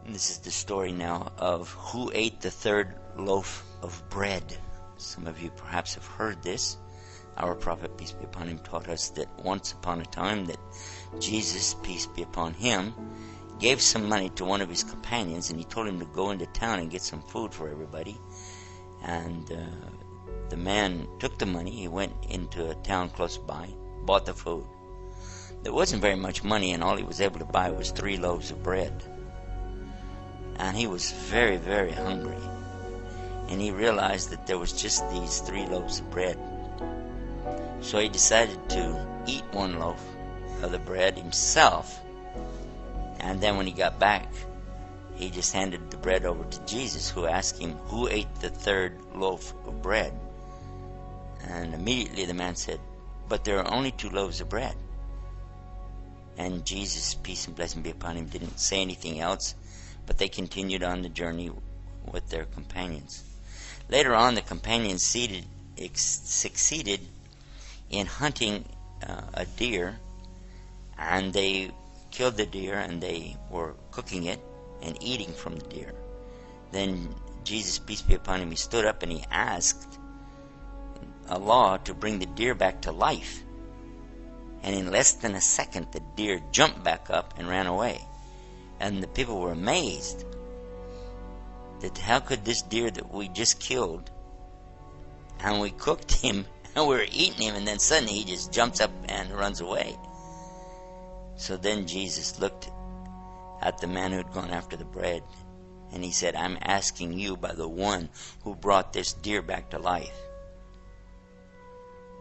This is the story now of who ate the third loaf of bread. Some of you perhaps have heard this. Our prophet, peace be upon him, taught us that once upon a time that Jesus, peace be upon him, gave some money to one of his companions, and he told him to go into town and get some food for everybody. And the man took the money, he went into a town close by, bought the food. There wasn't very much money, and all he was able to buy was 3 loaves of bread. And he was very, very hungry. And he realized that there was just these 3 loaves of bread. So he decided to eat 1 loaf of the bread himself. And then when he got back, he just handed the bread over to Jesus, who asked him, who ate the 3rd loaf of bread? And immediately the man said, but there are only 2 loaves of bread. And Jesus, peace and blessing be upon him, didn't say anything else, but they continued on the journey with their companions. Later on, the companions succeeded in hunting a deer, and they killed the deer, and they were cooking it and eating from the deer. Then Jesus, peace be upon him, he stood up and he asked Allah to bring the deer back to life. And in less than a second, the deer jumped back up and ran away. And the people were amazed that how could this deer that we just killed, and we cooked him, and we were eating him, and then suddenly he just jumps up and runs away. So then Jesus looked at the man who had gone after the bread, and he said, I'm asking you by the one who brought this deer back to life,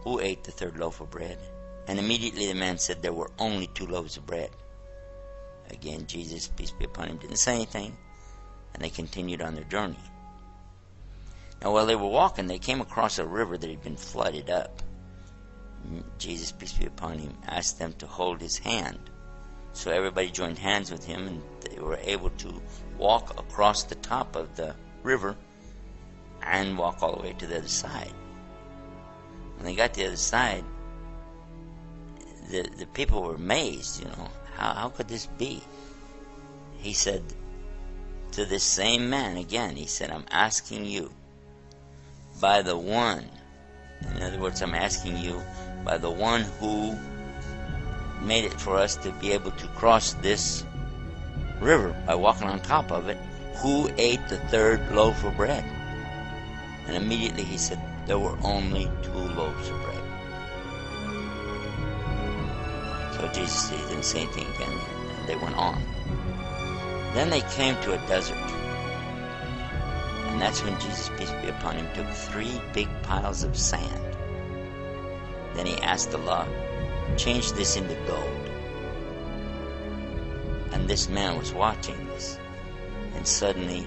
who ate the 3rd loaf of bread? And immediately the man said there were only 2 loaves of bread. Again, Jesus, peace be upon him, didn't say anything, and they continued on their journey. Now while they were walking, they came across a river that had been flooded up. Jesus, peace be upon him, asked them to hold his hand. So everybody joined hands with him, and they were able to walk across the top of the river and walk all the way to the other side. When they got to the other side, the people were amazed, how could this be? He said to this same man again, he said, I'm asking you by the one, in other words, I'm asking you by the one who made it for us to be able to cross this river by walking on top of it, who ate the 3rd loaf of bread? And immediately he said, there were only 2 loaves of bread. So Jesus didn't say anything again, and they went on. Then they came to a desert, and that's when Jesus, peace be upon him, took 3 big piles of sand. Then he asked Allah, change this into gold. And this man was watching this, and suddenly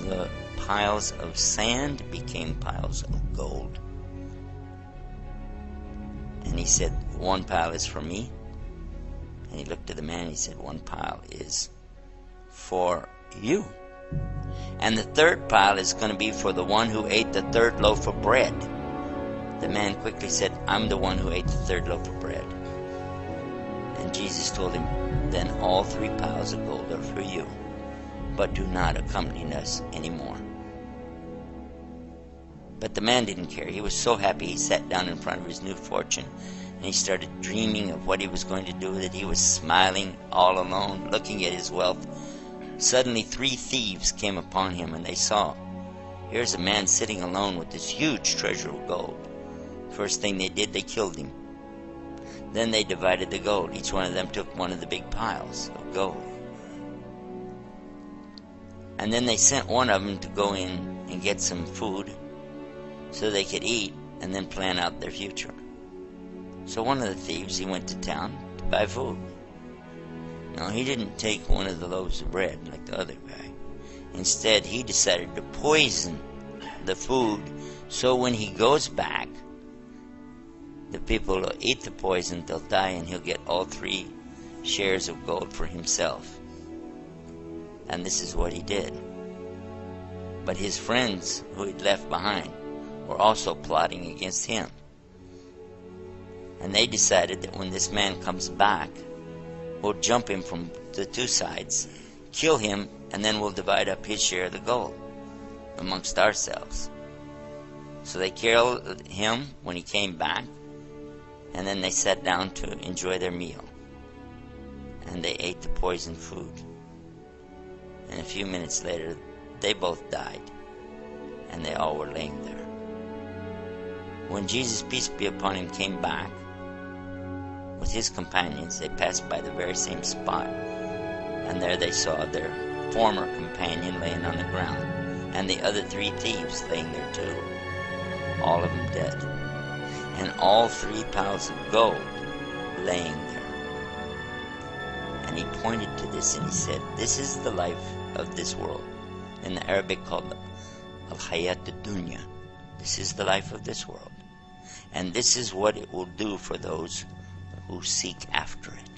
the piles of sand became piles of gold. And he said, 1 pile is for me. And he looked at the man and he said, 1 pile is for you. And the 3rd pile is going to be for the one who ate the 3rd loaf of bread. The man quickly said, I'm the one who ate the 3rd loaf of bread. And Jesus told him, then all 3 piles of gold are for you, but do not accompany us anymore. But the man didn't care. He was so happy. He sat down in front of his new fortune, and he started dreaming of what he was going to do with it. He was smiling all alone, looking at his wealth. Suddenly 3 thieves came upon him, and they saw, here's a man sitting alone with this huge treasure of gold. First thing they did, they killed him. Then they divided the gold. Each one of them took one of the big piles of gold. And then they sent one of them to go in and get some food so they could eat and then plan out their future. So one of the thieves, he went to town to buy food. No, he didn't take one of the loaves of bread like the other guy. Instead, he decided to poison the food, so when he goes back, the people will eat the poison, they'll die, and he'll get all 3 shares of gold for himself. And this is what he did. But his friends who he'd left behind were also plotting against him. And they decided that when this man comes back, we'll jump him from the 2 sides, kill him, and then we'll divide up his share of the gold amongst ourselves. So they killed him when he came back, and then they sat down to enjoy their meal. And they ate the poisoned food. And a few minutes later, they both died, and they all were laying there. When Jesus, peace be upon him, came back with his companions, they passed by the very same spot, and there they saw their former companion laying on the ground, and the other 3 thieves laying there too, all of them dead, and all 3 piles of gold laying there. And he pointed to this and he said, this is the life of this world, in the Arabic called al-hayat ad-dunya. This is the life of this world, and this is what it will do for those who seek after it.